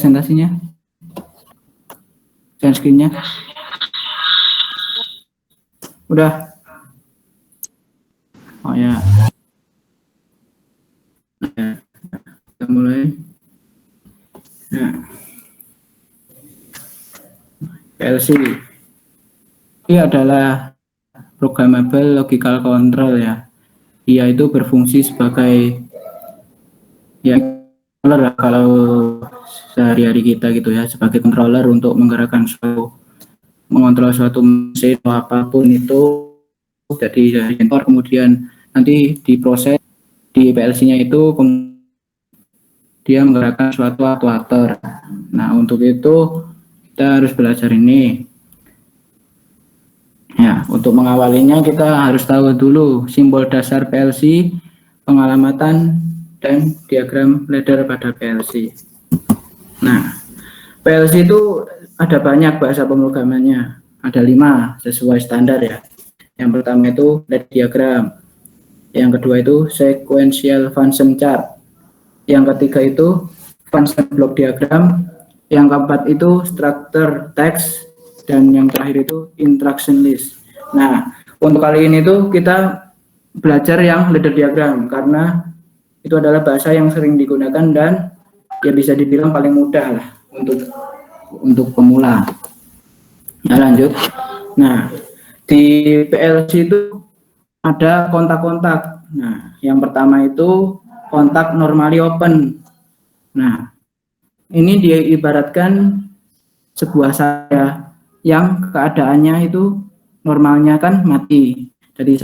presentasinya? Share screen-nya? Udah? Oh ya. Nah, kita mulai. Nah, PLC ini adalah programmable logical control ya. Dia itu berfungsi sebagai ya controller kalau sehari-hari kita gitu ya, sebagai controller untuk menggerakkan mengontrol suatu mesin atau apapun itu. Jadi dari sensor kemudian nanti diproses di PLC-nya itu dia menggerakkan suatu aktuator. Nah, untuk itu kita harus belajar ini. Ya, untuk mengawalinya kita harus tahu dulu simbol dasar PLC, pengalamatan dan diagram ladder pada PLC. Nah, PLC itu ada banyak bahasa pemrogramannya, ada 5 sesuai standar ya. Yang pertama itu ladder diagram, yang kedua itu sequential function chart, yang ketiga itu function block diagram, yang keempat itu structure text, dan yang terakhir itu instruction list. Nah, untuk kali ini tuh kita belajar yang ladder diagram karena itu adalah bahasa yang sering digunakan dan ya bisa dibilang paling mudah lah untuk pemula. Nah, lanjut. Nah, di PLC itu ada kontak-kontak. Nah, yang pertama itu kontak normally open. Nah, ini diibaratkan sebuah saya yang keadaannya itu normalnya kan mati. Jadi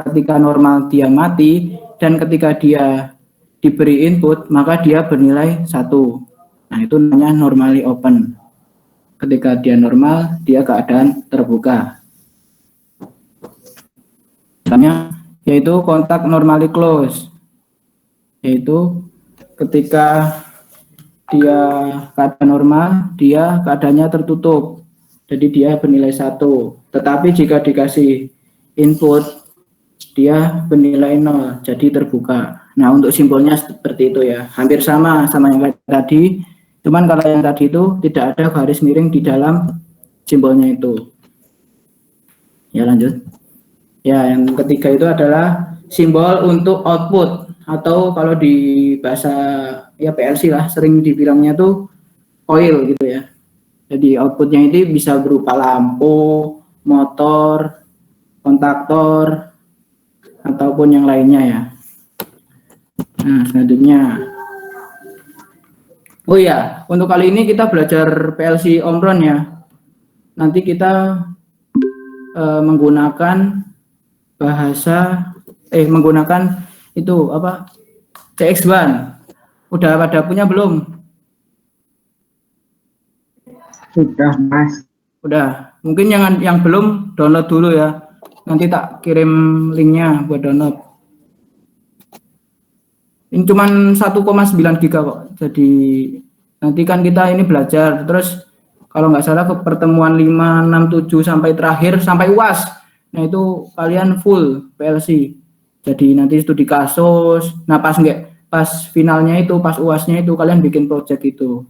ketika normal dia mati dan ketika dia diberi input maka dia bernilai 1. Nah, itu namanya normally open. Ketika dia normal, dia keadaan terbuka. Misalnya, yaitu kontak normally close. Yaitu ketika dia keadaan normal, dia keadaannya tertutup. Jadi dia bernilai 1. Tetapi jika dikasih input, dia bernilai 0, jadi terbuka. Nah, untuk simbolnya seperti itu ya. Hampir sama yang tadi. Cuman kalau yang tadi itu tidak ada garis miring di dalam simbolnya itu. Ya, lanjut. Ya, yang ketiga itu adalah simbol untuk output atau kalau di bahasa ya PLC lah sering dibilangnya tuh coil gitu ya. Jadi outputnya ini bisa berupa lampu, motor, kontaktor, ataupun yang lainnya ya. Nah, selanjutnya. Oh ya, untuk kali ini kita belajar PLC Omron ya. Nanti kita menggunakan menggunakan itu apa? CX1. Udah pada punya belum? Sudah, Mas. Udah. Mungkin yang belum download dulu ya. Nanti tak kirim linknya buat download. Ini cuman 1,9 giga kok. Jadi nanti kan kita ini belajar terus kalau nggak salah ke pertemuan 5, 6, 7 sampai terakhir sampai UAS. Nah, itu kalian full PLC. Jadi nanti studi kasus. Nah, pas finalnya itu, pas UASnya itu kalian bikin project itu.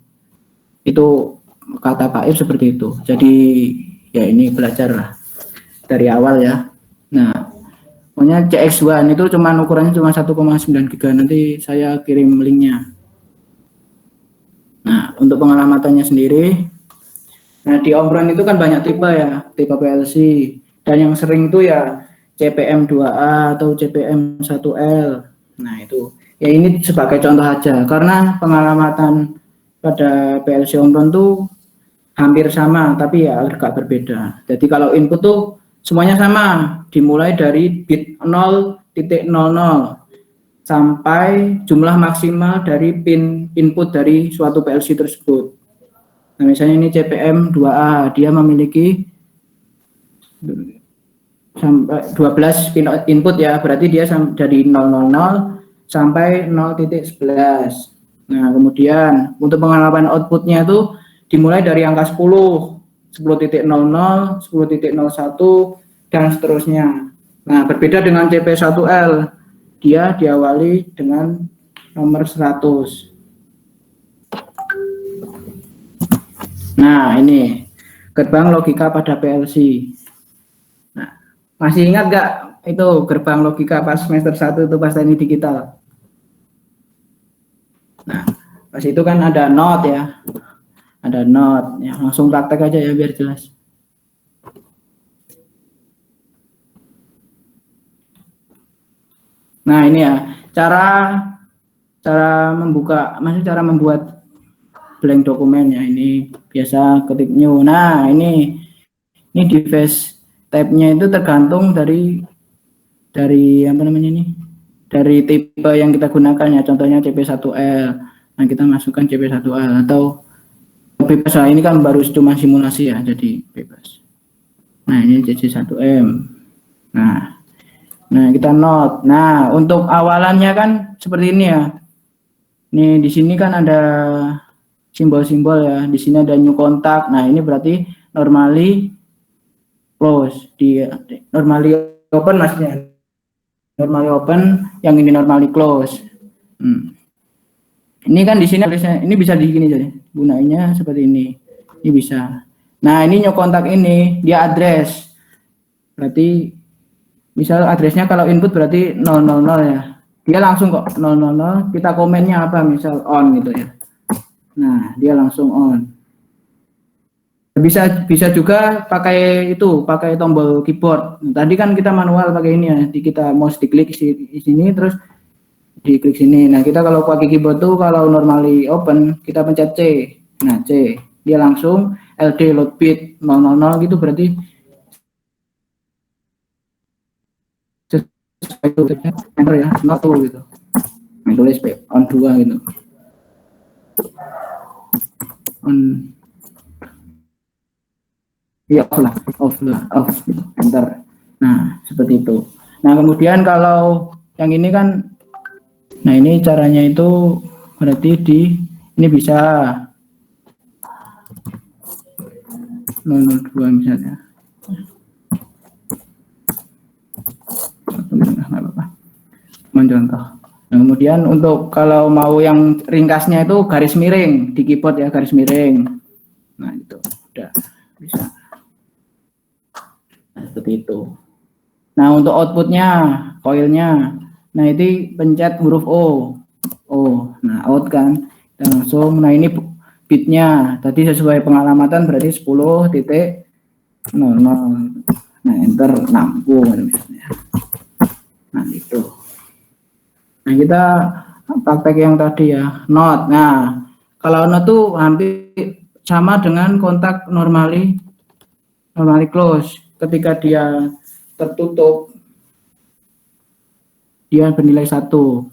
Itu kata Pak Ir seperti itu. Jadi ya ini belajar lah dari awal ya. Nah, pokoknya CX1 itu ukurannya cuma 1,9 giga. Nanti saya kirim linknya. Nah, untuk pengalamannya sendiri, nah di Omron itu kan banyak tipe ya, tipe PLC. Dan yang sering itu ya CPM2A atau CPM1L. Nah, itu ya ini sebagai contoh aja karena pengalamatan pada PLC Omron tuh hampir sama tapi ya agak berbeda. Jadi kalau input tuh semuanya sama, dimulai dari bit 0.00 sampai jumlah maksimal dari pin input dari suatu PLC tersebut. Nah, misalnya ini CPM2A, dia memiliki sampai 12 pin input ya, berarti dia dari 000 sampai 0.11. Nah, kemudian untuk pengalaman outputnya itu dimulai dari angka 10, 10.00, 10.01 dan seterusnya. Nah, berbeda dengan CP1L, dia diawali dengan nomor 100. Nah, ini gerbang logika pada PLC. Nah, masih ingat nggak itu gerbang logika pas semester 1 itu pas teknik digital? Nah, pas itu kan ada not ya. Ada not. Ya, langsung praktek aja ya biar jelas. Nah, ini ya, cara membuka, maksudnya cara membuat blank dokumen ya. Ini biasa ketik new. Nah, ini device type-nya itu tergantung dari apa namanya ini? Dari tipe yang kita gunakan ya. Contohnya CP1L. Nah, kita masukkan CP1L atau bebas. Nah, ini kan baru cuma simulasi ya, jadi bebas. Nah, ini CC1M. Nah, kita note. Nah, untuk awalannya kan seperti ini ya. Nih, di sini kan ada simbol-simbol ya. Di sini ada new contact. Nah, ini berarti normally close. Normally open maksudnya. Normally open, yang ini normally close. Ini kan di sini ini bisa di sini jadi. Gunanya seperti ini. Ini bisa. Nah, ini new contact ini dia address. Berarti misal addressnya kalau input berarti 000 ya. Dia langsung kok 000, kita komennya apa misal on gitu ya. Nah, dia langsung on. Bisa juga pakai tombol keyboard. Tadi kan kita manual pakai ini ya. Kita mouse diklik di sini terus diklik sini. Nah, kita kalau pakai keyboard tuh kalau normally open kita pencet C. Nah, C. Dia langsung LD load bit 000 gitu berarti enter ya, not gitu. Tulis on 2 gitu. On ya off gitu. Enter. Nah, seperti itu. Nah, kemudian kalau yang ini kan, nah ini caranya itu berarti ini bisa 002 misalnya. Mencontoh. Nah, kemudian untuk kalau mau yang ringkasnya itu garis miring di keyboard ya, garis miring. Nah, itu udah bisa. Nah, seperti itu. Nah, untuk outputnya, coilnya, nah ini pencet huruf O. Nah out kan, kita langsung. Nah ini bitnya, tadi sesuai pengalamatan berarti 10.00. Nah enter 60 misalnya. Nah itu. Nah kita praktek yang tadi ya, not. Nah kalau not tuh hampir sama dengan kontak normally close. Ketika dia tertutup, dia bernilai 1.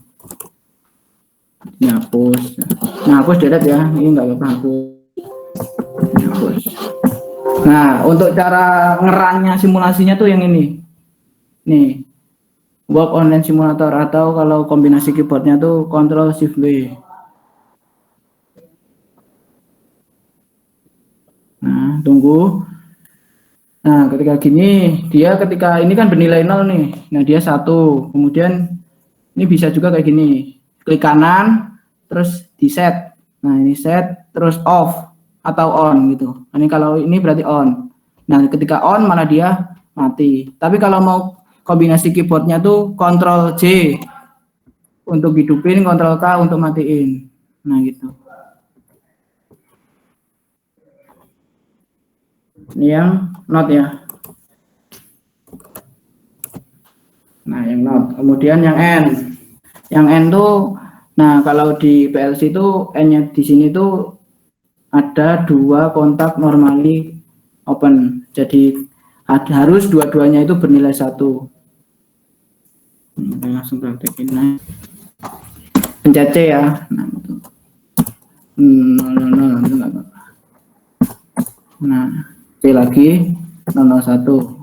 Hapus deret ya, ini nggak apa-apa hapus. Nah, untuk cara ngerannya simulasinya tuh yang ini. Nih, work online simulator atau kalau kombinasi keyboardnya tuh Ctrl Shift W. Nah, tunggu. Nah, ketika gini, ketika ini kan bernilai 0 nih. Nah, dia 1. Kemudian ini bisa juga kayak gini. Klik kanan, terus di set. Nah, ini set, terus off atau on gitu. Ini kalau ini berarti on. Nah, ketika on malah dia mati. Tapi kalau mau kombinasi keyboardnya tuh Ctrl J untuk hidupin, Ctrl K untuk matiin. Nah, gitu. Ini yang not ya. Nah, yang not. Kemudian yang N. Yang N tuh, nah kalau di PLC itu N-nya di sini tuh ada 2 kontak normally open. Jadi harus dua-duanya itu bernilai 1. Kita langsung praktekin. Nah, pencet C ya. Nah, itu. Nah, C lagi 001.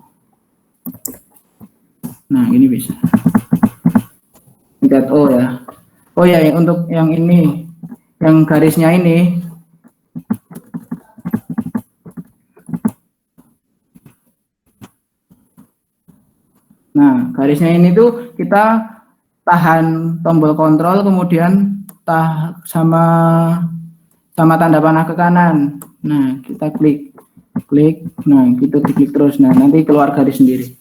Nah, ini bisa. Pencet O ya. Oh ya, untuk yang ini, yang garisnya ini. Nah, garisnya ini tuh kita tahan tombol kontrol, kemudian sama sama tanda panah ke kanan. Nah, kita klik, nah kita klik terus. Nah, nanti keluar garis sendiri.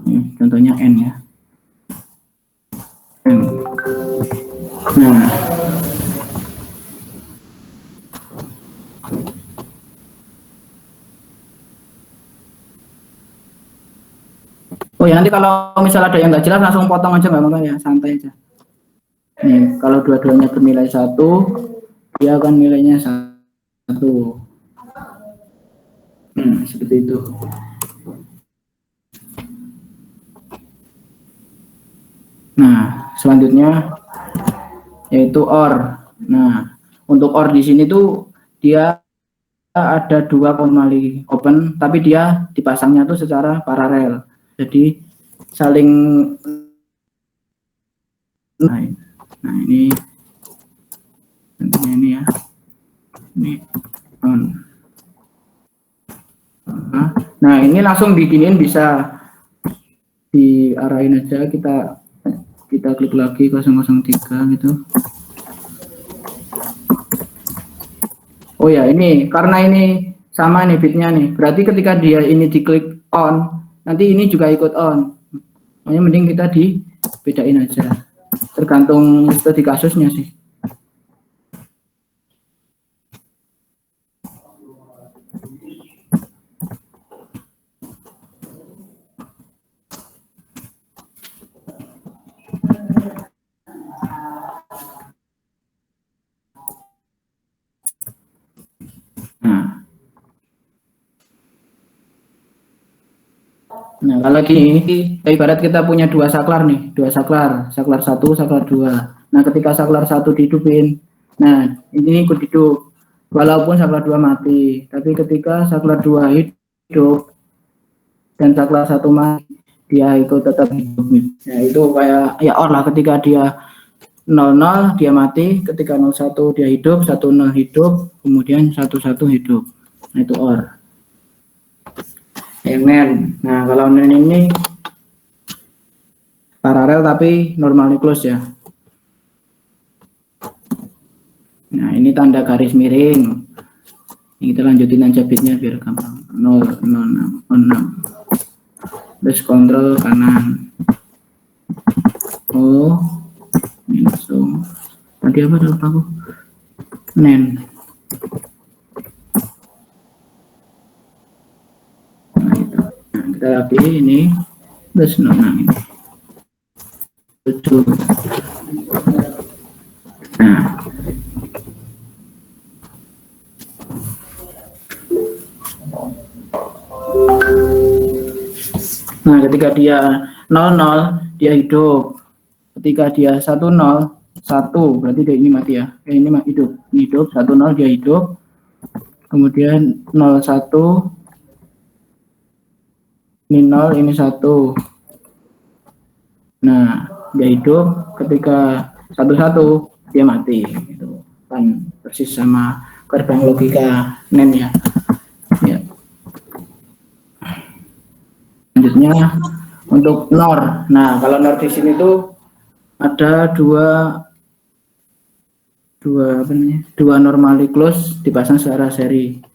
Ini, contohnya N ya. N. Nah, oh ya, nanti kalau misalnya ada yang nggak jelas langsung potong aja, nggak apa-apa ya, santai aja. Nih, kalau dua-duanya bernilai 1, dia akan nilainya 1. Seperti itu. Nah, selanjutnya yaitu OR. Nah, untuk OR di sini tuh dia ada 2 konmali open, tapi dia dipasangnya tuh secara paralel. Jadi saling. Nah ini ya, ini on. Nah ini langsung diginiin, bisa diarahin aja, kita klik lagi 003 gitu. Oh ya, ini karena ini sama nih bitnya nih, berarti ketika dia ini diklik on, nanti ini juga ikut on. Makanya mending kita dibedain aja, tergantung studi kasusnya sih. Nah, kalau gini, ibarat kita punya 2 saklar nih, 2 saklar 1, saklar 2. Nah, ketika saklar 1 dihidupin, nah ini ikut hidup, walaupun saklar 2 mati. Tapi ketika saklar 2 hidup dan saklar 1 mati, dia ikut tetap hidup. Nah, itu kayak ya OR lah, ketika dia 00 dia mati, ketika 01 dia hidup, 10 hidup, kemudian 11 hidup. Nah, itu OR. NaN. Nah, kalau NaN ini paralel tapi normally close ya. Nah, ini tanda garis miring. Ini kita lanjutin aja bitnya biar gampang. 0, 0, 6. Terus kontrol kanan. Oh, ini langsung. Tadi apa lupa aku? NaN. Kita lagi ini terus ini 7. Nah, ketika dia 00 dia hidup, ketika dia 10 1 berarti dia ini mati ya, ini hidup, 10 dia hidup, kemudian 01 ini 0, ini 1. Nah, dia hidup, ketika 11 dia mati. Itu kan persis sama gerbang logika NaN ya. Selanjutnya untuk NOR. Nah, kalau NOR di sini tuh ada dua normally close dipasang secara seri.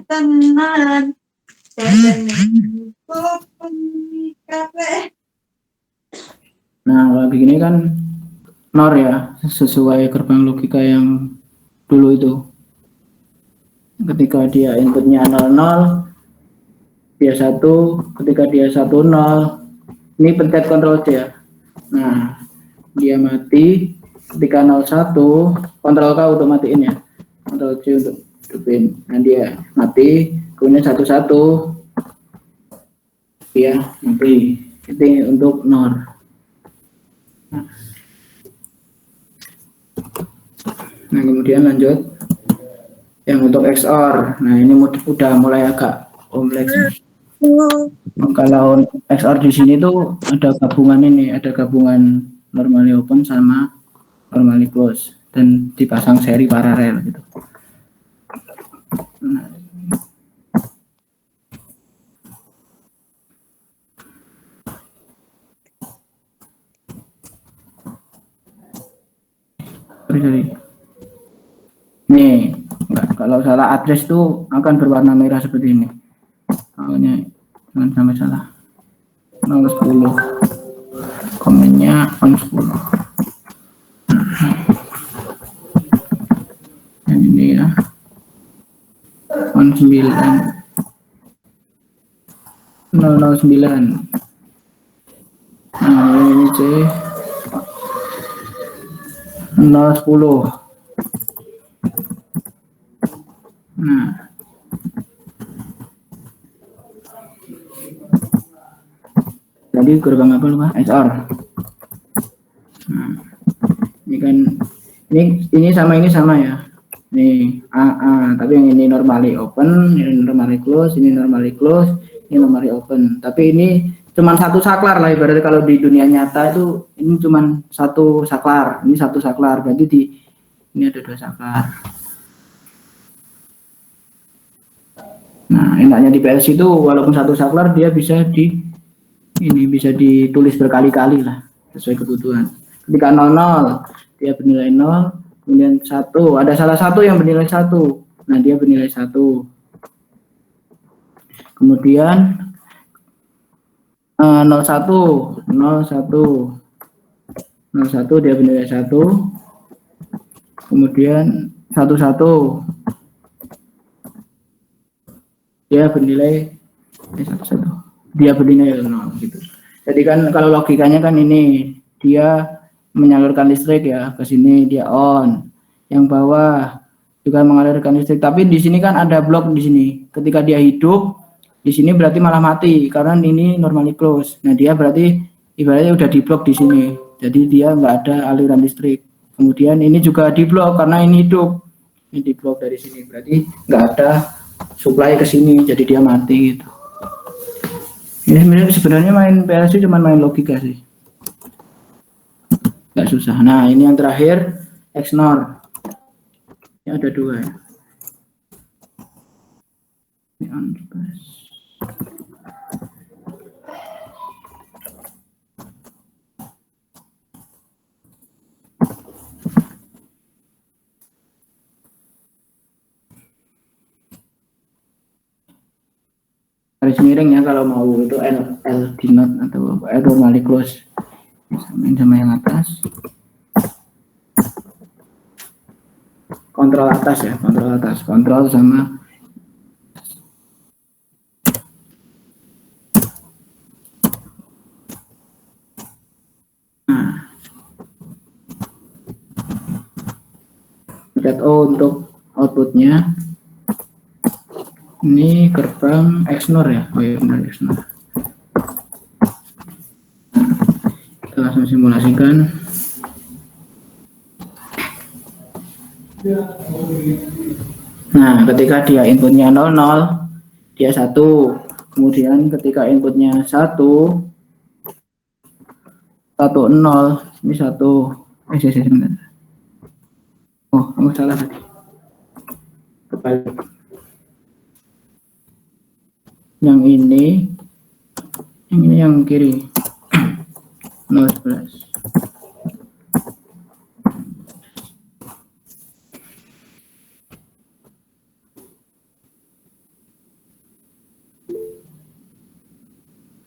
Tenan. Nah, kalau begini kan NOR ya, sesuai gerbang logika yang dulu itu. Ketika dia inputnya 00, dia 1, ketika dia 10, ini pencet Ctrl C ya. Nah, dia mati, ketika 01, Ctrl K untuk matiin ya. Ctrl C untuk hidupin. Nah, dia mati, kemudian 11 dia mati. Itu untuk NOR. Nah, kemudian lanjut yang untuk XOR. Nah, ini udah mulai agak kompleks. Kalau XOR di sini tuh ada gabungan ini, ada gabungan normally open sama normally close dan dipasang seri paralel gitu. Nah, sorry. Nih, enggak, kalau salah address tuh akan berwarna merah seperti ini. Makanya jangan sampai salah. 010. Komennya on 10. Dan ini ya. On 9. 009. Nah, ini C 010. Nah, jadi gerbang apa lupa? SR. Nah, ini kan ini sama ya. Nih AA, tapi yang ini normally open, ini normally close, ini normally close, ini normally open. Tapi ini cuma satu saklar lah, ibaratnya kalau di dunia nyata itu ini cuma satu saklar, ini satu saklar. Berarti di ini ada dua saklar. Nah, enaknya di PLC itu walaupun satu saklar dia bisa bisa ditulis berkali-kali lah sesuai kebutuhan. Ketika 00 dia bernilai 0, kemudian 1 ada salah satu yang bernilai 1. Nah, dia bernilai 1. Kemudian 01 dia bernilai 1. Kemudian 11 dia bernilai 0 gitu. Jadi kan kalau logikanya kan ini dia menyalurkan listrik ya, ke sini dia on. Yang bawah juga mengalirkan listrik, tapi di sini kan ada blok di sini. Ketika dia hidup di sini berarti malah mati karena ini normally close. Nah, dia berarti ibaratnya udah di blok di sini. Jadi dia nggak ada aliran listrik. Kemudian ini juga di blok karena ini hidup. Ini di blok dari sini. Berarti nggak ada supply ke sini, jadi dia mati gitu. Ini sebenarnya main PLC cuma main logika sih, nggak susah. Nah, ini yang terakhir XNOR. Ini ada dua ya. Ini on plus. Garis miring ya kalau mau itu L denote atau normally close. Samain sama yang atas. Kontrol atas ya, kontrol atas, kontrol sama pencet O untuk outputnya. Ini gerbang XNOR ya. Oh iya, benar XNOR. Kita langsung simulasikan. Nah, ketika dia inputnya 00, dia 1. Kemudian ketika inputnya 1, 10, ini 1. Sebentar. Oh, kamu salah tadi. Kebalik. Yang ini yang kiri 011.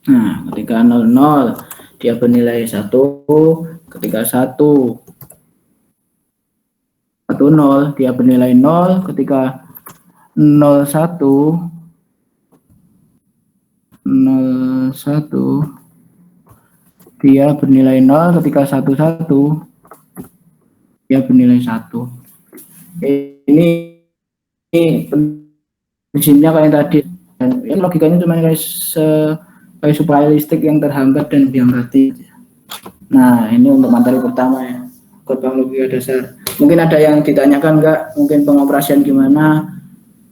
Nah, ketika 00 dia bernilai 1, ketika 10 dia bernilai 0, ketika 01 dia bernilai 0, ketika 11 dia bernilai 1. Ini prinsipnya kayak tadi, dan ini logikanya cuma kayak supply listrik yang terhambat dan dia mati. Nah, ini untuk materi pertama ya, gerbang logika dasar. Mungkin ada yang ditanyakan enggak, mungkin pengoperasian gimana,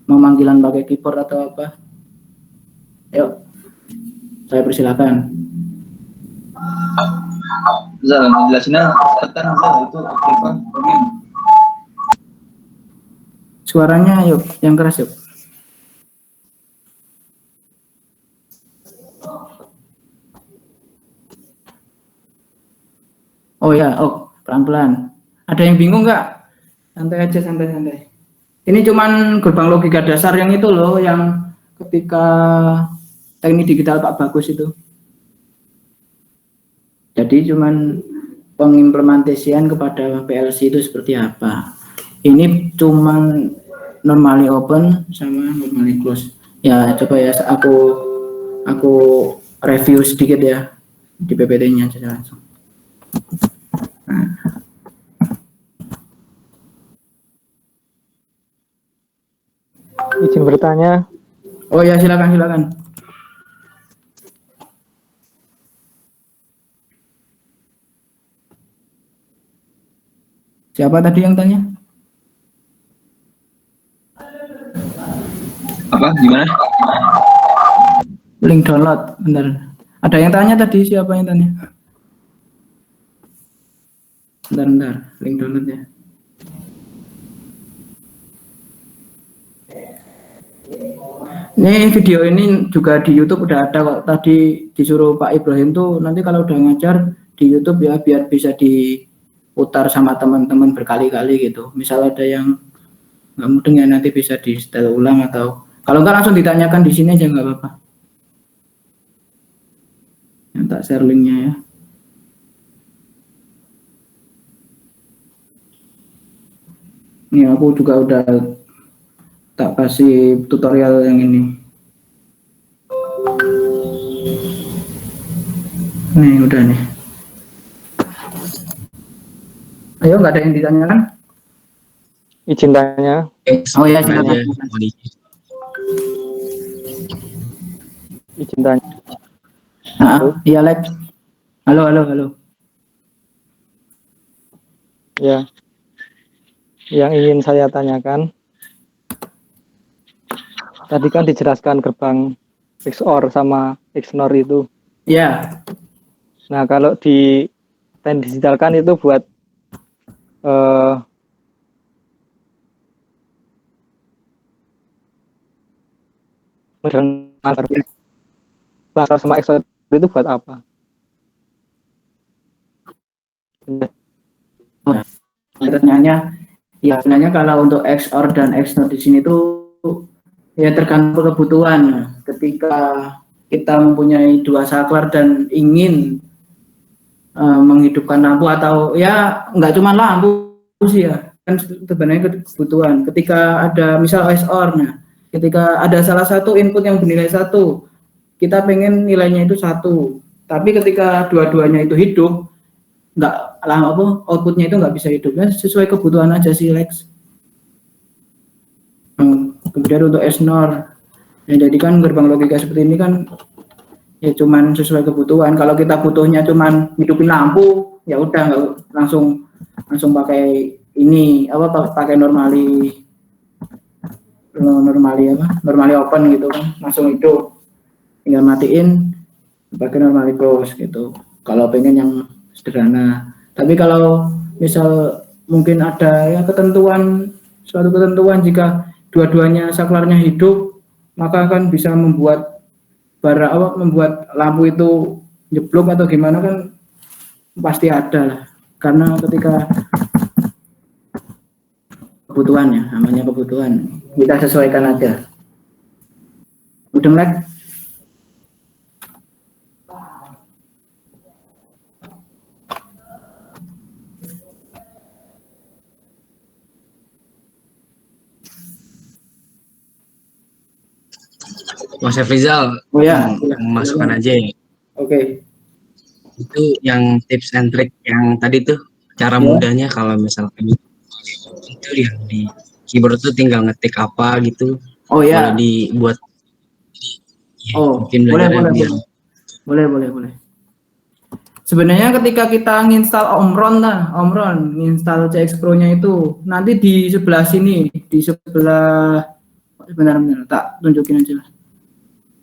memanggilan pakai keyboard atau apa? Yuk, saya persilakan. Zal, jelasinnya kan Zal itu apa? Suaranya yuk, yang keras yuk. Oh ya, oh pelan-pelan. Ada yang bingung nggak? Santai aja, santai-santai. Ini cuman gerbang logika dasar yang itu loh, yang ketika teknik digital Pak Bagus itu. Jadi cuman pengimplementasian kepada PLC itu seperti apa. Ini cuman normally open sama normally close. Ya coba ya aku review sedikit ya di PPT-nya aja langsung. Nah. Izin bertanya. Oh ya, silakan. Siapa tadi yang tanya? Apa? Gimana? Link download, bentar. Ada yang tanya tadi, siapa yang tanya? Bentar, link download ya. Ini video ini juga di YouTube udah ada kok. Tadi disuruh Pak Ibrahim tuh nanti kalau udah ngajar di YouTube ya biar bisa diputar sama teman-teman berkali-kali gitu. Misal ada yang nggak mudeng ya nanti bisa di setel ulang atau kalau nggak langsung ditanyakan di sini aja nggak apa-apa. Yang tak share linknya ya. Ini aku juga udah tak kasih tutorial yang ini. Nih udah nih. Ayo, nggak ada yang ditanyakan? Izin tanya. Oh ya, silakan. Izin tanya. Iya, Lex. Halo. Ya. Yang ingin saya tanyakan, tadi kan dijelaskan gerbang XOR sama XNOR itu. Ya. Nah, kalau di teknik digital kan itu buat bakal sama XOR itu buat apa? Pertanyaannya, ya sebenarnya kalau untuk XOR dan XNOR di sini tuh ya tergantung kebutuhan. Ketika kita mempunyai dua saklar dan ingin menghidupkan lampu atau ya nggak cuma lampu sih ya, kan sebenarnya kebutuhan. Ketika ada misal XOR, nah ketika ada salah satu input yang bernilai 1, kita pengen nilainya itu 1, tapi ketika dua-duanya itu hidup, nggak outputnya itu nggak bisa hidupnya sesuai kebutuhan aja sih Lex. Kemudian untuk XNOR, ya jadi kan gerbang logika seperti ini kan ya cuman sesuai kebutuhan. Kalau kita butuhnya cuman hidupin lampu, ya udah nggak langsung pakai ini pakai normally open gitu kan, langsung hidup, tinggal matiin pakai normally close gitu. Kalau pengen yang sederhana. Tapi kalau misal mungkin ada ya suatu ketentuan jika dua-duanya saklarnya hidup, maka akan bisa membuat membuat lampu itu jeblok atau gimana kan pasti ada lah. Karena ketika kebutuhannya, namanya kebutuhan, kita sesuaikan aja. Udah Lex? Mas Rizal, Oh ya, masukkan aja ya. Oke. Itu yang tips and trick yang tadi tuh cara mudahnya kalau misalkan itu yang di keyboard tuh tinggal ngetik apa gitu. Oh ya. Boleh dibuat. Ya, mungkin boleh. Sebenarnya ketika kita nginstal Omron nginstal CX Pro-nya itu nanti di sebelah sini, di sebelah benar tak tunjukin aja.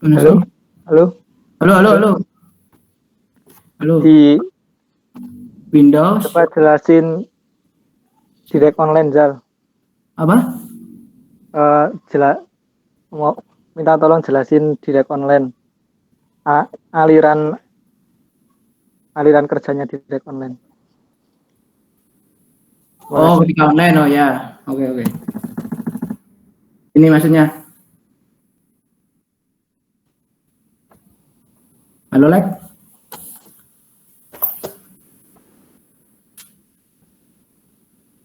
Halo. Di Windows. Coba jelasin direct online Zal. Apa? Mau minta tolong jelasin direct online. Aliran kerjanya direct online. Oh, ketika online, oh ya. Oke, oke. Ini maksudnya. Halo, Lek?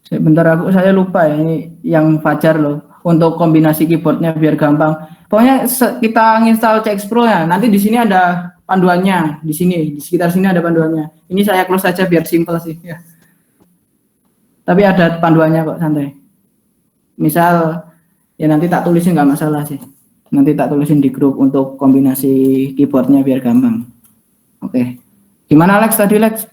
Sebentar saya lupa ya, ini yang Fajar loh. Untuk kombinasi keyboardnya biar gampang. Pokoknya kita install CX Pro ya. Nanti di sini ada panduannya. Di sini, di sekitar sini ada panduannya. Ini saya close saja biar simple sih ya. Tapi ada panduannya kok, santai. Misal ya nanti tak tulisin nggak masalah sih. Nanti tak tulisin di grup untuk kombinasi keyboardnya biar gampang. Oke. Gimana Lex tadi Lex?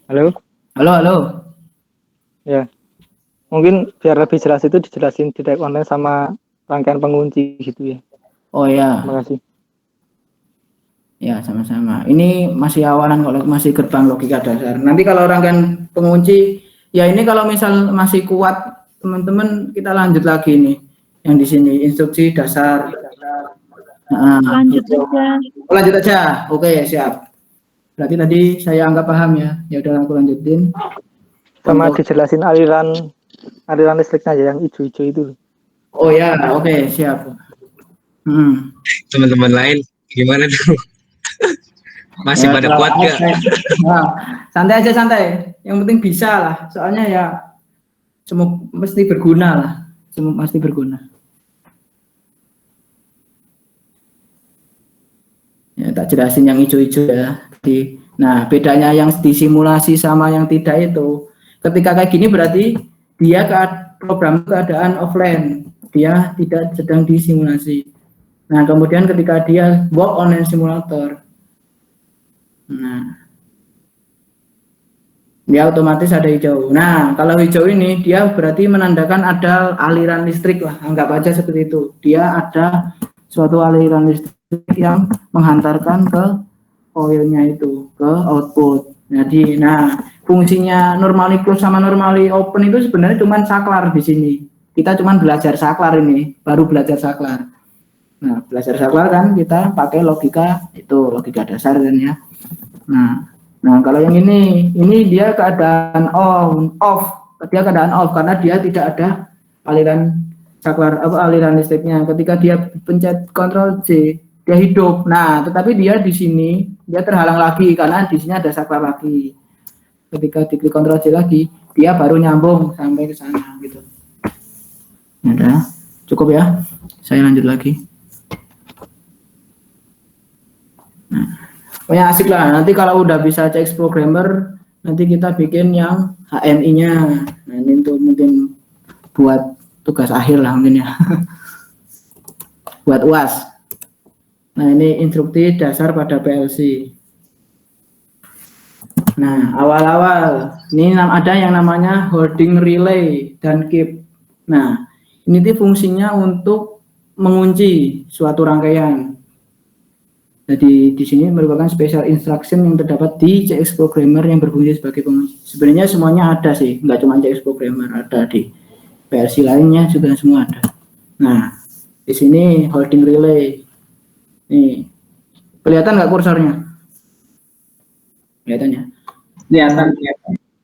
Halo? Halo, halo. Ya. Mungkin biar lebih jelas itu dijelasin di drive online sama rangkaian pengunci gitu ya. Oh ya. Terima kasih. Ya, sama-sama. Ini masih awalan kalau masih gerbang logika dasar. Nanti kalau rangkaian pengunci, ya ini kalau misal masih kuat, teman-teman kita lanjut lagi nih. Yang di sini instruksi dasar. Nah, Lanjut aja. oh, lanjut aja. Oke, siap. Berarti tadi saya anggap paham ya. Ya udah aku lanjutin. Sama dijelasin aliran listriknya aja yang hijau-hijau itu. Oh ya, oke, siap. Teman-teman lain gimana tuh? Masih Ya, pada kuat gak? Nah, santai aja santai. Yang penting bisa lah. Soalnya ya semua mesti berguna lah. Semua pasti berguna. Ya tak jelasin yang hijau-hijau ya. Nah bedanya yang disimulasi sama yang tidak itu. Ketika kayak gini berarti dia program keadaan offline. Dia tidak sedang disimulasi. Nah kemudian ketika dia work online simulator. Nah, dia otomatis ada hijau. Nah, kalau hijau ini dia berarti menandakan ada aliran listrik lah. Anggap aja seperti itu. Dia ada suatu aliran listrik yang menghantarkan ke coilnya itu, ke output. Jadi, nah fungsinya normally close sama normally open itu sebenarnya cuma saklar di sini. Kita cuma belajar saklar ini, baru belajar saklar. Nah, belajar saklar kan kita pakai logika itu, logika dasar kan ya. Nah kalau yang ini dia keadaan off, dia keadaan off karena dia tidak ada aliran saklar aliran listriknya. Ketika dia pencet Ctrl J, dia hidup. Nah, tetapi dia di sini dia terhalang lagi karena di sini ada saklar lagi. Ketika diklik Ctrl J lagi, dia baru nyambung sampai ke sana gitu. Udah, cukup ya. Saya lanjut lagi. Nah, pokoknya asik lah. Nanti kalau udah bisa CX Programmer, nanti kita bikin yang HMI-nya. Nah, ini untuk mungkin buat tugas akhir lah mungkin ya. Buat UAS. Nah, ini instruksi dasar pada PLC. Nah, awal-awal ini ada yang namanya holding relay dan keep. Nah, ini tuh fungsinya untuk mengunci suatu rangkaian. Jadi di sini merupakan special instruction yang terdapat di CX Programmer yang berfungsi sebagai pengunci. Sebenarnya semuanya ada sih, nggak cuma CX Programmer, ada di PLC lainnya juga semua ada. Nah, di sini holding relay. Nih, kelihatan nggak kursornya? Kelihatan ya? Kelihatan.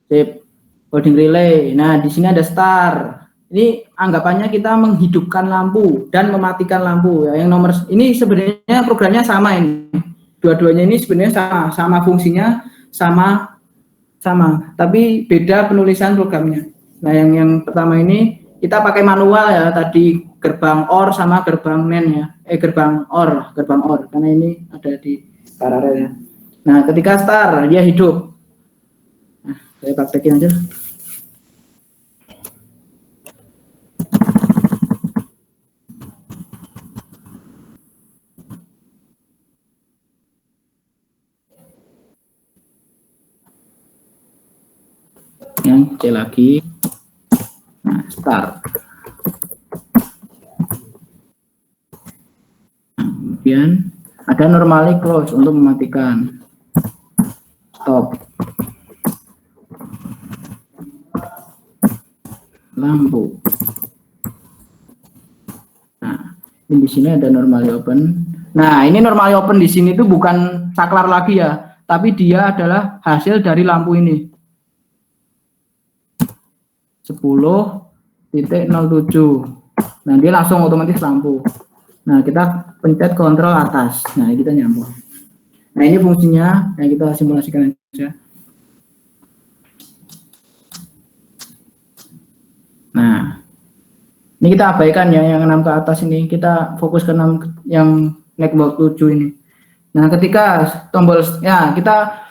Sip. Holding relay. Nah, di sini ada star. Ini anggapannya kita menghidupkan lampu dan mematikan lampu ya. Yang nomor ini sebenarnya programnya sama ini. Dua-duanya ini sebenarnya sama fungsinya, sama tapi beda penulisan programnya. Nah, yang pertama ini kita pakai manual ya, tadi gerbang OR sama gerbang NAND ya. Gerbang OR karena ini ada di paralel ya. Nah, ketika start dia hidup. Nah, saya praktekin aja. Yang C lagi. Nah, start. Nah, kemudian ada normally close untuk mematikan. Stop. Lampu. Nah, ini di sini ada normally open. Nah, ini normally open di sini itu bukan saklar lagi ya. tapi dia adalah hasil dari lampu ini. 10.07. Nah, dia langsung otomatis lampu. Nah, kita pencet kontrol atas. Nah, kita nyambung. Nah, ini fungsinya. Nah, kita simulasikan aja. Nah, ini kita abaikan ya yang 6 ke atas ini. Kita fokus ke 6 yang network 7 ini. Nah, ketika tombol ya kita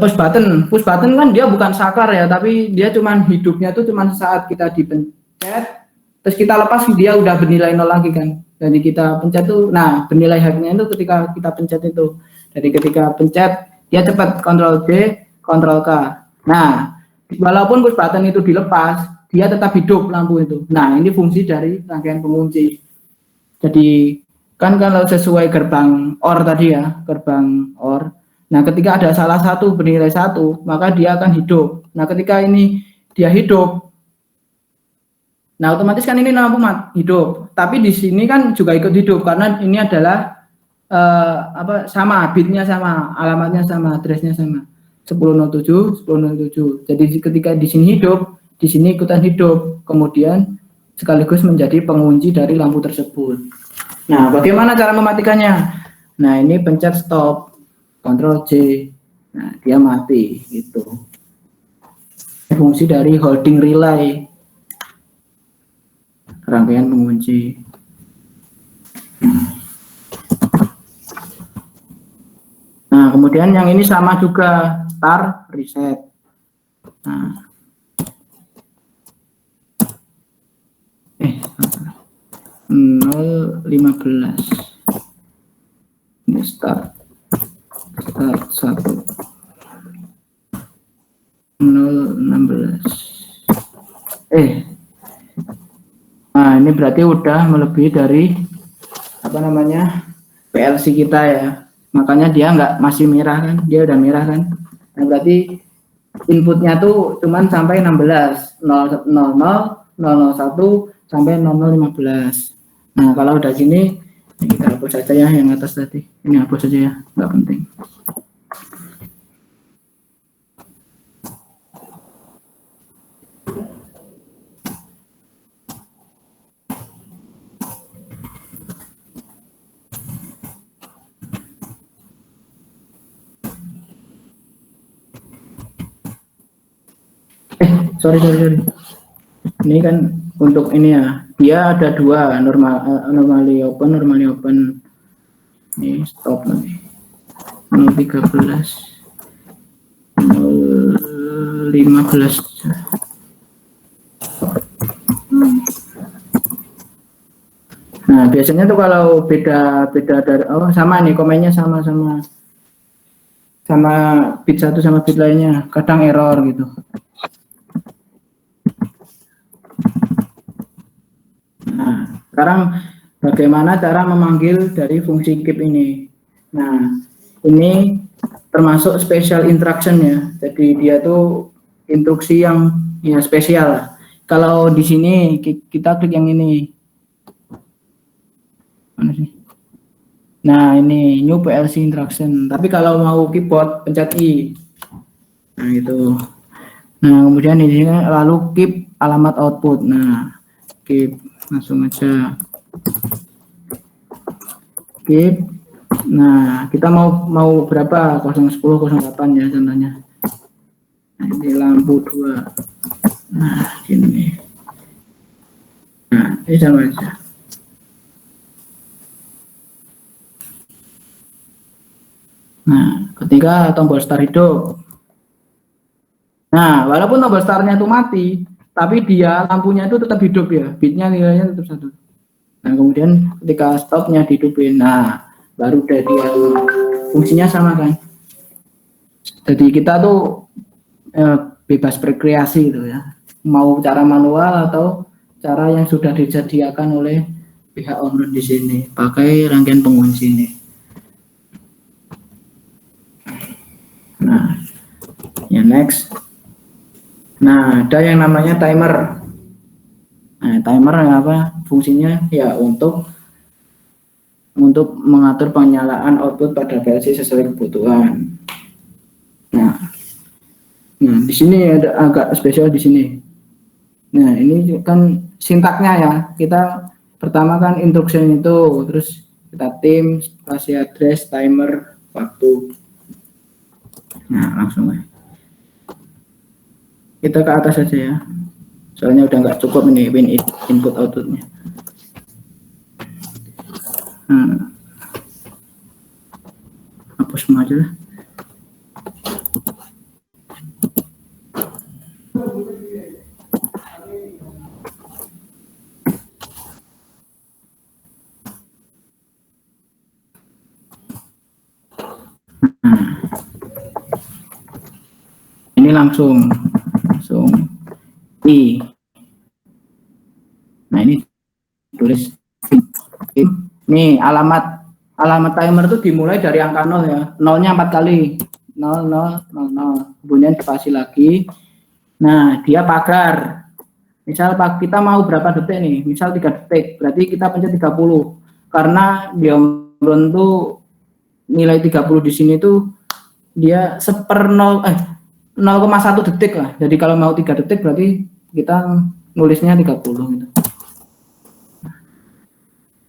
push button kan dia bukan saklar ya, tapi dia cuman hidupnya tuh cuman saat kita dipencet, terus kita lepas dia udah bernilai 0 lagi kan. Jadi kita pencet tuh, nah bernilai haknya itu ketika kita pencet itu. Jadi ketika pencet dia cepat Ctrl J, Ctrl K. Nah, walaupun push button itu dilepas, dia tetap hidup lampu itu. Nah, ini fungsi dari rangkaian pengunci. Jadi kan kalau sesuai gerbang OR tadi ya, gerbang OR. Nah, ketika ada salah satu bernilai 1, maka dia akan hidup. Nah, ketika ini dia hidup, nah otomatis kan ini lampu hidup. Tapi di sini kan juga ikut hidup karena ini adalah sama, bitnya sama, alamatnya sama, addressnya sama. 10.07, 10.07. Jadi ketika di sini hidup, di sini ikutan hidup. Kemudian sekaligus menjadi pengunci dari lampu tersebut. Nah, bagaimana cara mematikannya? Nah, ini pencet stop. Ctrl J, nah dia mati gitu. Fungsi dari holding relay, rangkaian pengunci. Nah, kemudian yang ini sama juga, tar reset. Nah, 0.15 ini start 1 0.16. Nah ini berarti udah melebihi dari PLC kita ya, makanya dia masih merah kan, dia udah merah kan. Nah berarti inputnya tuh cuman sampai 16 000 001 sampai 0015. Nah kalau udah gini kita hapus saja ya yang atas tadi, ini hapus saja ya, nggak penting. Sorry. Ini kan untuk ini ya, dia ada dua, normally open. Ini stop nanti. 0.13 0.15. Nah, biasanya tuh kalau beda dari sama nih, komennya sama bit satu sama bit lainnya, kadang error gitu. Nah, sekarang bagaimana cara memanggil dari fungsi keep ini? Nah, ini termasuk special instruction ya. Jadi dia tuh instruksi yang ya spesial. Kalau di sini kita klik yang ini. Mana sih? Nah, ini new PLC instruction. Tapi kalau mau keyboard pencet I. Nah, itu. Nah, kemudian di sini lalu keep alamat output. Nah, keep langsung aja keep. Nah, kita mau berapa? 010 08 ya contohnya. Nah, ini lampu 2. Nah, ini. Nah, ini sama aja. Nah, ketika tombol start hidup. Nah, walaupun tombol startnya itu mati, tapi dia lampunya itu tetap hidup ya, bitnya nilainya tetap 1. Nah, kemudian ketika stopnya dihidupin, nah baru dari fungsinya sama kan. Jadi kita tuh bebas berkreasi gitu ya, mau cara manual atau cara yang sudah disediakan oleh pihak owner di sini, pakai rangkaian pengunci ini. Nah, ya next. Nah, ada yang namanya timer. Nah, timer apa fungsinya? Ya untuk untuk mengatur penyalaan output pada PLC sesuai kebutuhan. Nah, di sini ada agak spesial di sini. Nah, ini kan sintaknya ya. Kita pertama kan instruction itu, terus kita tim, spasi address, timer, waktu. Nah, langsung aja. Kita ke atas saja ya. Soalnya udah nggak cukup ini win input outputnya. Hapus semua aja lah. Ini langsung I. Nah, ini tulis nih alamat timer itu dimulai dari angka 0 ya. 0-nya 4 kali. 0 0 0 0. Kemudian spasi lagi. Nah, dia pagar. Misal kita mau berapa detik nih? Misal 3 detik. Berarti kita pencet 30. Karena di Omron tuh nilai 30 di sini tuh dia 0,1 detik lah. Jadi kalau mau 3 detik berarti kita nulisnya 30 gitu.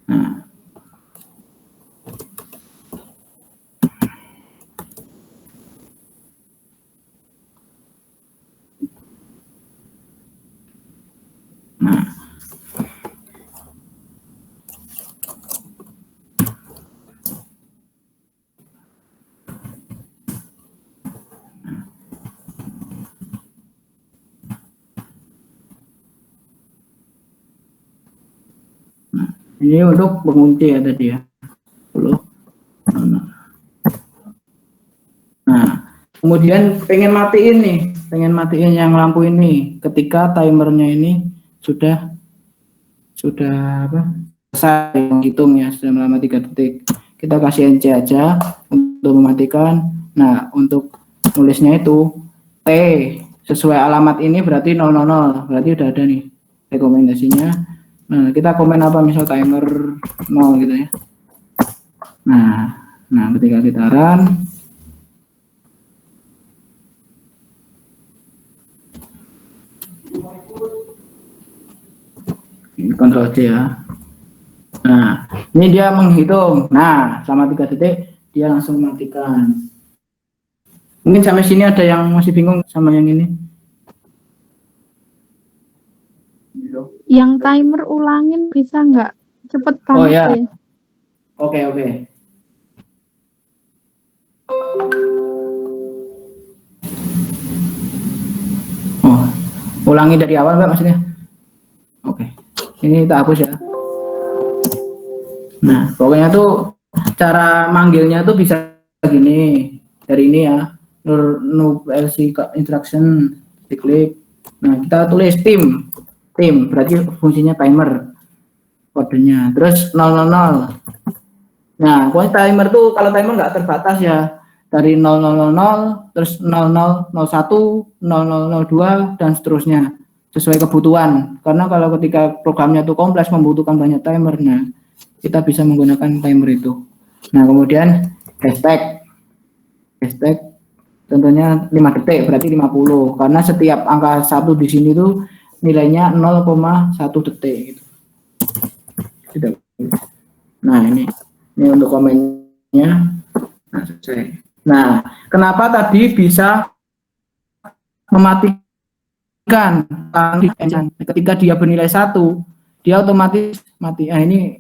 Nah. Ini untuk pengunci ya tadi ya. Nah, kemudian pengen matiin yang lampu ini ketika timernya ini sudah selesai menghitung ya, sudah selama 3 detik. Kita kasih NC aja untuk mematikan. Nah, untuk nulisnya itu T sesuai alamat ini berarti 000, berarti udah ada nih rekomendasinya. Nah, kita komen apa, misal timer 0 gitu ya. Nah ketika kita run, ini Ctrl C ya. Nah, ini dia menghitung. Nah, selama 3 detik dia langsung matikan. Mungkin sampai sini ada yang masih bingung sama yang ini. Yang timer ulangin bisa nggak? Cepet banget Oh ya. ya. Oke. Oh, ulangi dari awal Mbak maksudnya? Oke. Ini kita hapus ya. Nah, pokoknya tuh cara manggilnya tuh bisa gini. Dari ini ya. Nur PLC instruction diklik. Nah, kita tulis tim berarti fungsinya timer kodenya, terus 000. Nah, pokoknya timer tuh kalau timer nggak terbatas ya, dari 0000 terus 0001 0002 dan seterusnya sesuai kebutuhan. Karena kalau ketika programnya tuh kompleks membutuhkan banyak timernya, kita bisa menggunakan timer itu. Nah, kemudian hashtag tentunya 5 detik berarti 50, karena setiap angka 1 di sini tuh nilainya 0,1 detik gitu. Nah, ini untuk komennya. Nah, selesai. Nah, kenapa tadi bisa mematikan ketika dia bernilai 1, dia otomatis mati. Nah, ini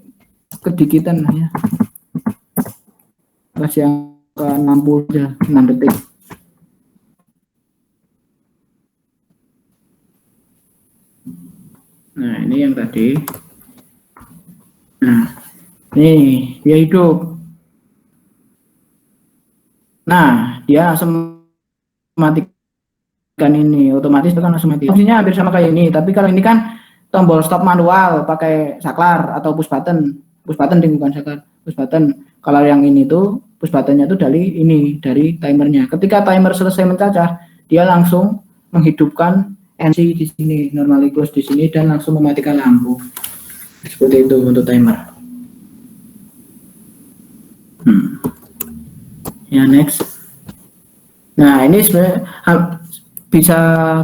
kedikitan ya. Kasih angka 60 aja, 6 detik. Nah, ini yang tadi. Nah, nih dia hidup. Nah, dia langsung matikan ini, otomatis itu kan langsung mati. Fungsinya hampir sama kayak ini, tapi kalau ini kan tombol stop manual pakai saklar atau push button bukan saklar, push button. Kalau yang ini tuh push buttonnya tuh dari timernya. Ketika timer selesai mencacah, dia langsung menghidupkan NC di sini, normally close di sini, dan langsung mematikan lampu. Seperti itu untuk timer. Ya, next. Nah, ini sebenarnya bisa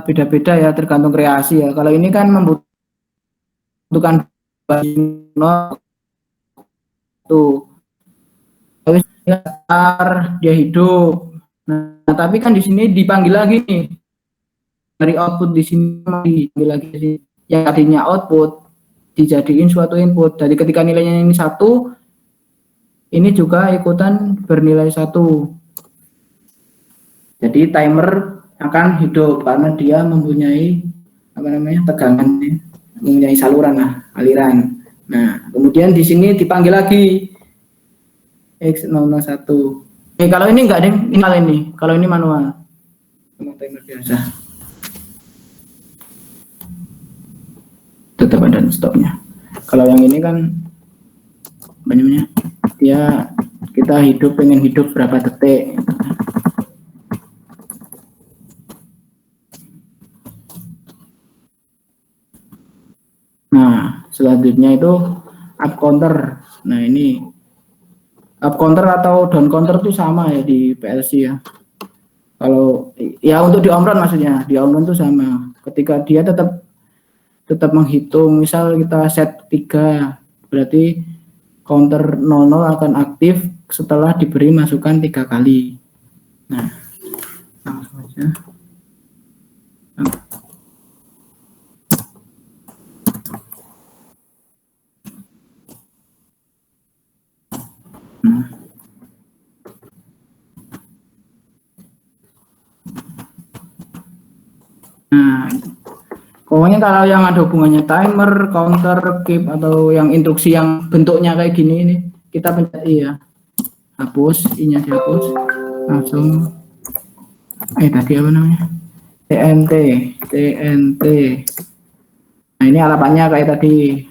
beda-beda ya, tergantung kreasi ya. Kalau ini kan membutuhkan tuh, habis dia hidup. Nah, tapi kan di sini dipanggil lagi nih dari output di sini dipanggil lagi di sini. Yang tadinya output dijadiin suatu input. Jadi ketika nilainya ini 1, ini juga ikutan bernilai 1. Jadi timer akan hidup karena dia mempunyai tegangan, mempunyai saluran aliran. Nah, kemudian di sini dipanggil lagi X001. Kalau ini enggak deh, ini. Kalau ini manual. Timer biasa. Tetap ada stopnya. Kalau yang ini kan dia kita pengen hidup berapa detik. Nah, selanjutnya itu up counter. Nah, ini up counter atau down counter itu sama ya di PLC ya. Kalau ya untuk di Omron maksudnya, di Omron itu sama. Ketika dia tetap menghitung, misal kita set 3, berarti counter 00 akan aktif setelah diberi masukan 3 kali. Nah, langsung aja. Nah, pokoknya kalau yang ada hubungannya timer, counter, keep, atau yang instruksi yang bentuknya kayak gini ini, kita pencet ya. Hapus, ini dihapus. Langsung tadi apa namanya? TNT. Nah, ini harapannya kayak tadi.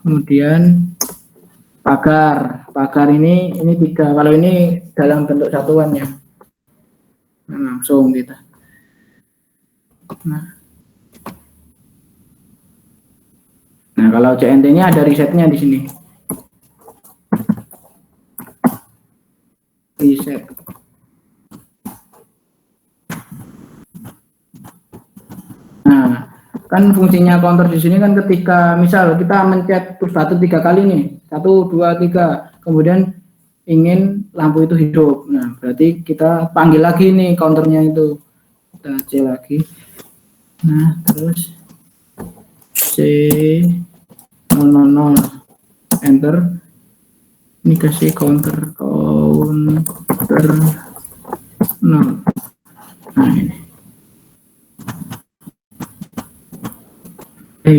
Kemudian pagar ini 3. Kalau ini dalam bentuk satuan ya. Langsung kita. Nah, kalau CNT-nya ada resetnya di sini. Reset. Nah, kan fungsinya counter di sini kan ketika misal kita mencet push button 3 kali nih, 1, 2, 3, kemudian ingin lampu itu hidup. Nah, berarti kita panggil lagi nih counternya itu. Kita C lagi. Nah, terus C000 enter. Ini kasih counter 0. Nah, ini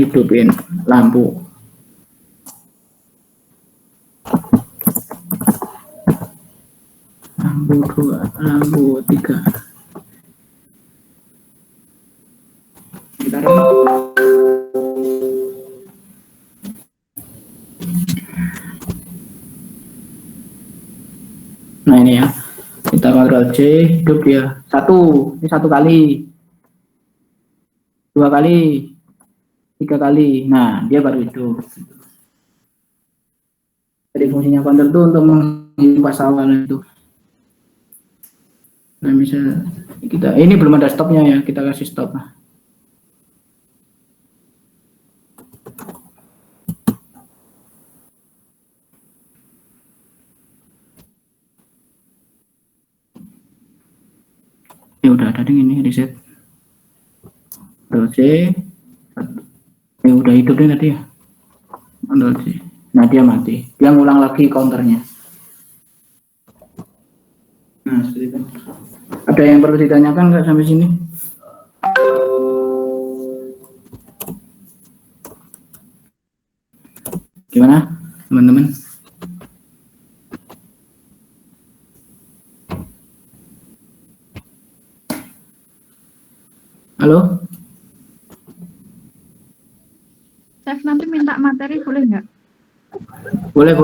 hidupin lampu. Lampu 2, lampu 3. Nah, ini ya, kita Ctrl C, hidup ya. 1, ini 1 kali, 2 kali, 3 kali. Nah, dia baru hidup. Jadi fungsinya counter itu untuk menghitung pasawan itu. Nah, misal kita ini belum ada stopnya ya, kita kasih stop. Ya udah ada ini reset. Ctrl C. Udah hidup deh tadi ya. Ctrl C. Nah, dia mati. Dia ngulang lagi counternya. Nah, seperti itu. Ada yang perlu ditanyakan nggak sampai sini? Gimana, teman-teman? Halo? Chef nanti minta materi boleh nggak? Boleh.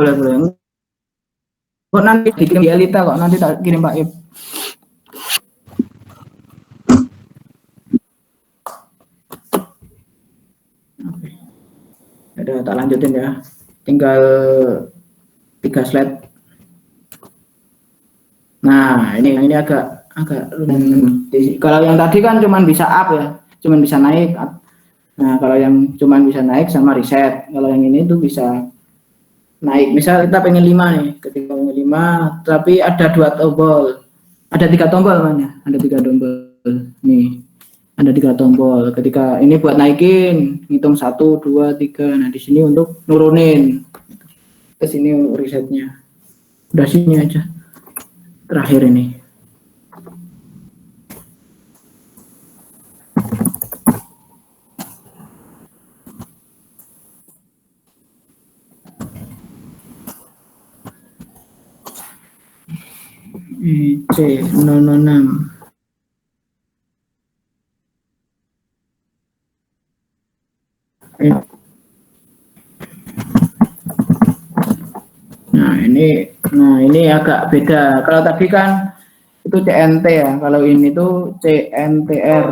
Kok nanti dikirim di Elita kok, nanti tak kirim Pak Ib. Oke. Udah tak lanjutin ya. Tinggal 3 slide. Nah, ini agak kalau yang tadi kan cuman bisa up ya, cuman bisa naik. Nah, kalau yang cuman bisa naik sama reset. Kalau yang ini tuh bisa naik. Misal kita pengen 5 nih, ketika pengen 5, tapi ada 2 tombol. Ada 3 tombol namanya, ada 3 tombol. Nih, ada 3 tombol. Ketika ini buat naikin, hitung 1, 2, 3. Nah, di sini untuk nurunin. Ke sini untuk resetnya. Udah sini aja. Terakhir ini. C006. Nah ini agak beda. Kalau tadi kan itu CNT ya, kalau ini tuh CNTR.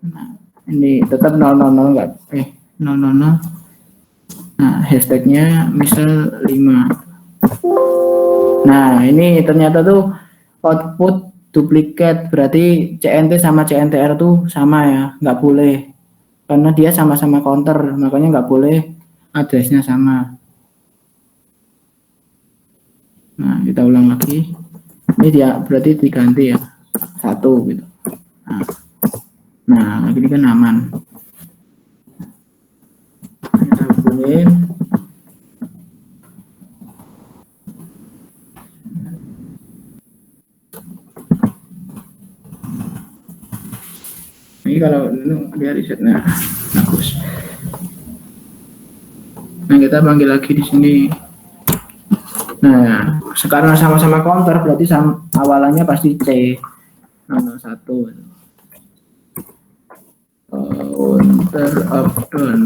Nah, ini tetap 000 enggak 000. Nah, hashtagnya misal 5. Nah, ini ternyata tuh output duplikat, berarti CNT sama CNTR tuh sama ya, nggak boleh. Karena dia sama-sama counter, makanya nggak boleh addressnya sama. Nah, kita ulang lagi. Ini dia berarti diganti ya, 1 gitu. Nah, ini kan aman. Kita hubungin. Ini kalau dia resetnya bagus. Nah, kita panggil lagi di sini. Nah, sekarang sama-sama counter berarti awalannya pasti C 01. Counter up down.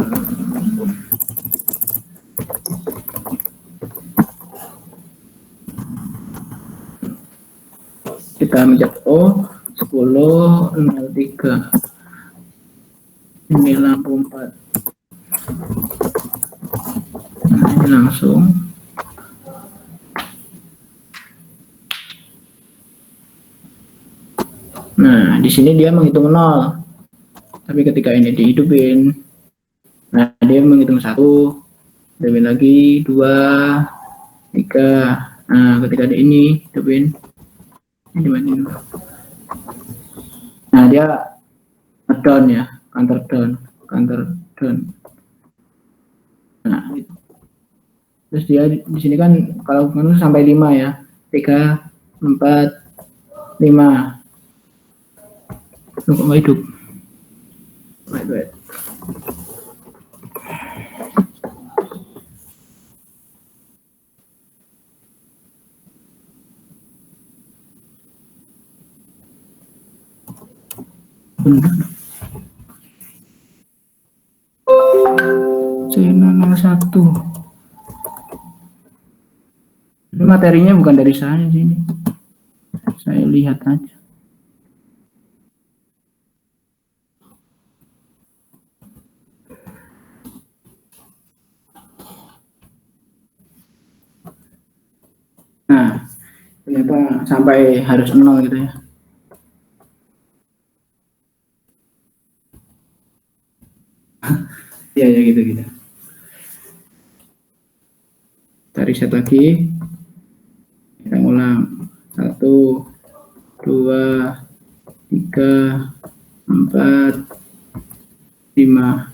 Kita mencet O 10.03. Ini lampu 4. Nah, ini langsung. Nah, di sini dia menghitung 0. Tapi ketika ini dihidupin, nah dia menghitung 1, hidupin lagi 2, 3. Nah, ketika ada ini hidupin, ini. Nah, dia down ya, counter down. Nah, terus dia di sini kan kalau sampai 5 ya, 3, 4, 5. Kok nggak hidup? Wait. C001. Ini materinya bukan dari saya sini. Saya lihat aja. Nah, ternyata sampai harus 0 gitu ya. Ya gitu. Kita reset lagi. Kita ulang. 1, 2, 3, 4, 5.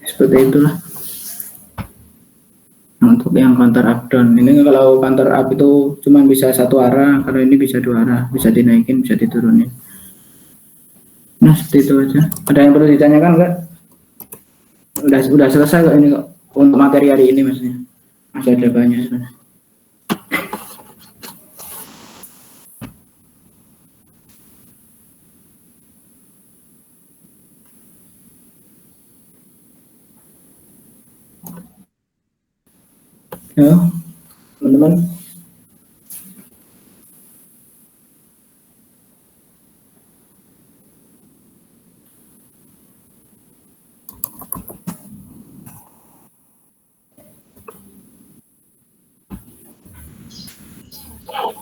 Seperti itulah. Untuk yang counter up down, ini kalau counter up itu cuma bisa 1 arah, kalau ini bisa 2 arah, bisa dinaikin, bisa diturunin. Nah, seperti itu aja. Ada yang perlu ditanyakan enggak? Udah selesai kok ini kok untuk materi hari ini maksudnya. Masih ada banyak sebenarnya. Ya, teman-teman.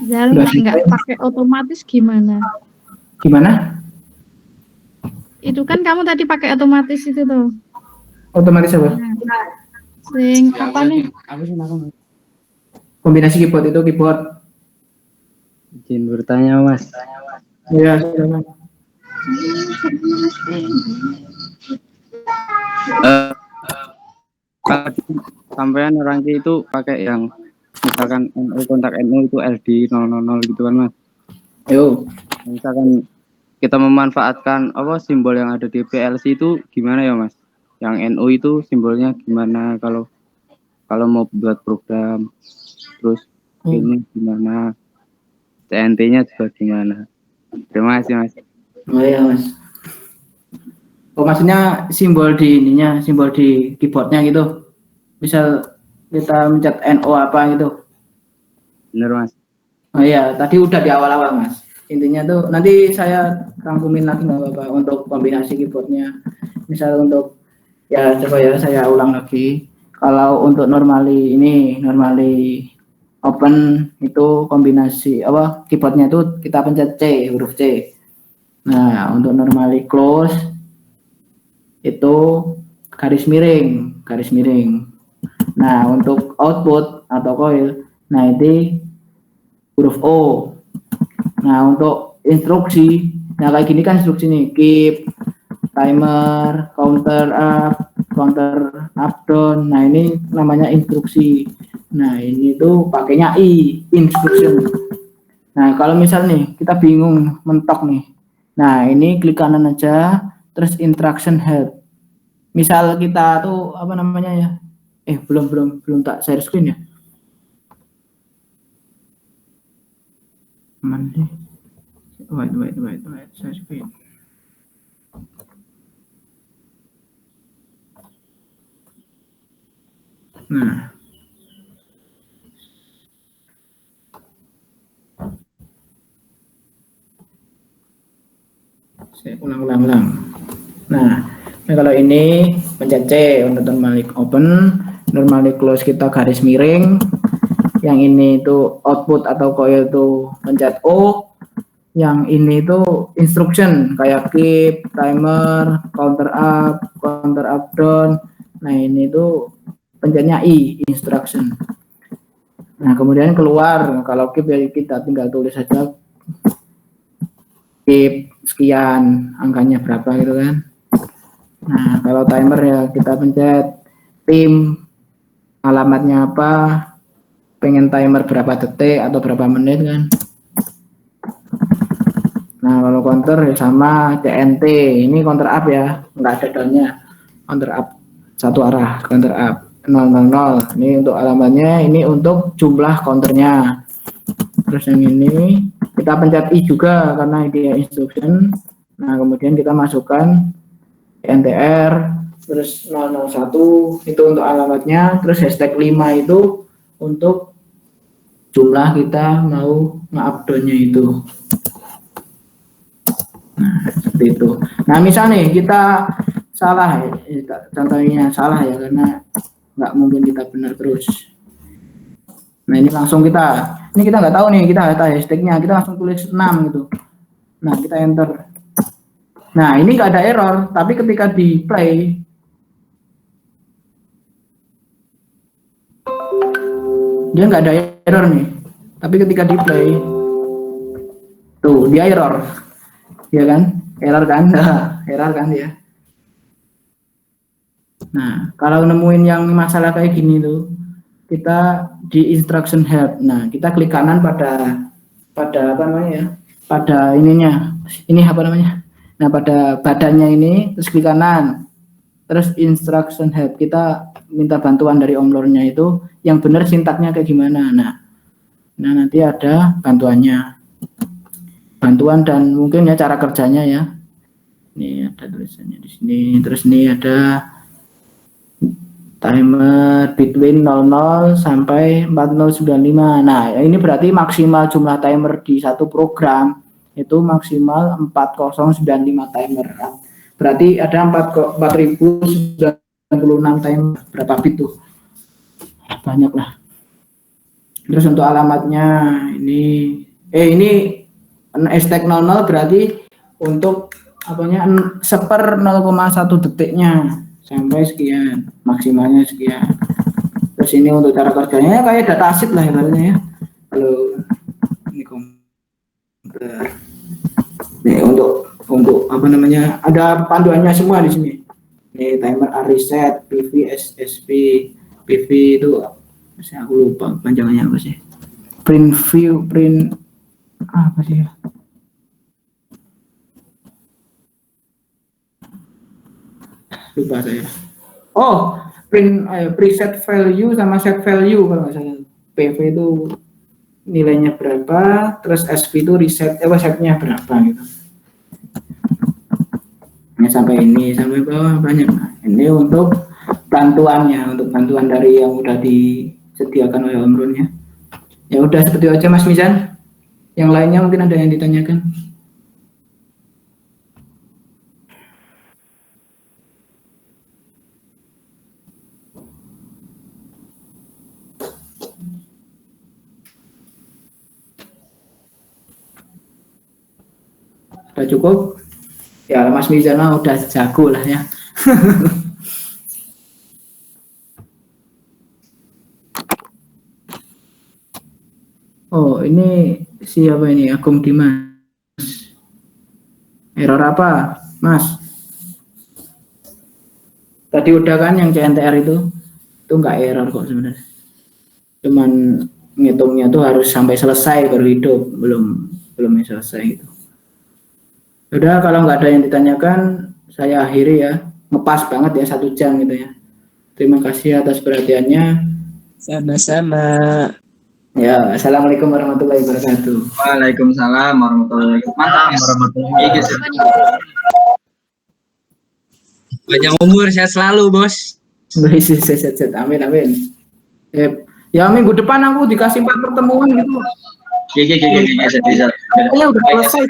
Zal, Udah nggak selesai. pakai otomatis gimana? Gimana? Itu kan kamu tadi pakai otomatis itu tuh. Otomatis apa? Sing apa nih? Kombinasi keyboard itu keyboard. Izin bertanya Mas. Ya, silakan. Sampean rangke itu pakai yang misalkan kontak NU itu LD 000 gitu kan Mas. Ayo. Misalkan kita memanfaatkan apa simbol yang ada di PLC itu gimana ya Mas? Yang NU itu simbolnya gimana kalau mau buat program, terus ini gimana, CNT-nya juga gimana? Terima kasih Mas. Oh iya, Mas. Oh, maksudnya simbol di ininya, simbol di keyboardnya gitu. Misal kita mencet NO apa gitu. Bener Mas. Oh iya, tadi udah di awal-awal, Mas. Intinya tuh nanti saya rangkumin lagi nggak apa-apa untuk kombinasi keyboardnya. Misal untuk ya coba ya saya ulang lagi. Kalau untuk normally open itu kombinasi apa keyboardnya itu kita pencet C, huruf C. Nah, untuk normally close itu garis miring. Nah, untuk output atau coil, nah itu huruf O. Nah, untuk instruksi, nah kayak gini kan instruksi nih, keep, timer, counter up down. Nah, ini namanya instruksi. Nah, ini tuh pakainya I, instruction. Nah, kalau misal nih kita bingung mentok nih. Nah, ini klik kanan aja, terus instruction help. Misal kita tuh apa namanya ya? Belum tak share screen ya. Mana sih? Wait, share screen. Nah. Saya ulang. Nah, kalau ini pencet C untuk normally open, normally close kita garis miring. Yang ini itu output atau coil itu pencet O. Yang ini itu instruction kayak keep, timer, counter up down. Nah, ini itu pencetnya I, instruction. Nah, kemudian keluar kalau keep ya kita tinggal tulis saja keep sekian, angkanya berapa gitu kan. Nah, kalau timer ya kita pencet tim, alamatnya apa, pengen timer berapa detik atau berapa menit kan. Nah, kalau counter ya sama CNT, ini counter up ya, nggak ada downnya, counter up satu arah, counter up 000. Ini untuk alamatnya, ini untuk jumlah counternya. Terus yang ini kita pencet I juga karena dia instruction. Nah, kemudian kita masukkan NTR, terus 001 itu untuk alamatnya, terus hashtag 5 itu untuk jumlah kita mau nge-updownnya itu. Nah, seperti itu. Nah, misal nih kita salah, contohnya salah ya, karena nggak mungkin kita benar terus. Nah, ini langsung ini kita nggak tahu nih, kita data hashtagnya, kita langsung tulis 6 gitu. Nah, kita enter. Nah, ini nggak ada error, tapi ketika di play, dia nggak ada error nih. Tapi ketika di play, tuh dia error, ya kan? Error kan? Error kan dia. Nah, kalau nemuin yang masalah kayak gini tuh, kita di instruction help. Nah, kita klik kanan pada apa namanya ya? Pada ininya. Ini apa namanya? Nah, pada badannya ini terus klik kanan. Terus instruction help. Kita minta bantuan dari omlornya itu yang benar sintaknya kayak gimana. Nah, nanti ada bantuannya. Bantuan dan mungkin ya cara kerjanya ya. Ini ada tulisannya di sini. Terus ini ada timer between 00 sampai 4095. Nah, ini berarti maksimal jumlah timer di satu program itu maksimal 4095 timer. Berarti ada 4096 timer. Berapa bit tuh? Banyak lah. Terus untuk alamatnya ini hashtag 00 berarti untuk apanya seper 0,1 detiknya sampai sekian, maksimalnya sekian. Terus ini untuk cara kerjanya kayak datasheet lah ibaratnya ya. Kalau ini komputer. Nih untuk apa namanya? Ada panduannya semua di sini. Nih timer reset, PV, SSP, PV itu aku lupa panjangannya apa sih. Print apa sih ya? Lupa saya. Oh, preset value sama set value kalau nggak salah. PV itu nilainya berapa, terus SP itu setnya berapa gitu. Ini sampai bawah banyak. Nah, ini untuk bantuannya, untuk bantuan dari yang udah disediakan oleh Om Run ya. Ya udah seperti itu aja Mas Mizan. Yang lainnya mungkin ada yang ditanyakan. Sudah cukup? Ya Mas Mizana udah jago lah ya. Oh ini siapa ini? Agung Dimas. Error apa Mas? Tadi udah kan yang CNTR itu nggak error kok sebenarnya. Cuman ngitungnya tuh harus sampai selesai baru hidup, belum selesai itu. Udah kalau nggak ada yang ditanyakan, saya akhiri ya. Ngepas banget ya 1 jam gitu ya. Terima kasih atas perhatiannya. Sama-sama. Ya, assalamualaikum warahmatullahi wabarakatuh. Waalaikumsalam warahmatullahi wabarakatuh. Mantap warahmatullahi wabarakatuh. Banyak umur, sehat selalu, Bos. Amin amin. Ya minggu depan aku dikasih 4 pertemuan gitu. Iya, bisa. Kayaknya udah selesai.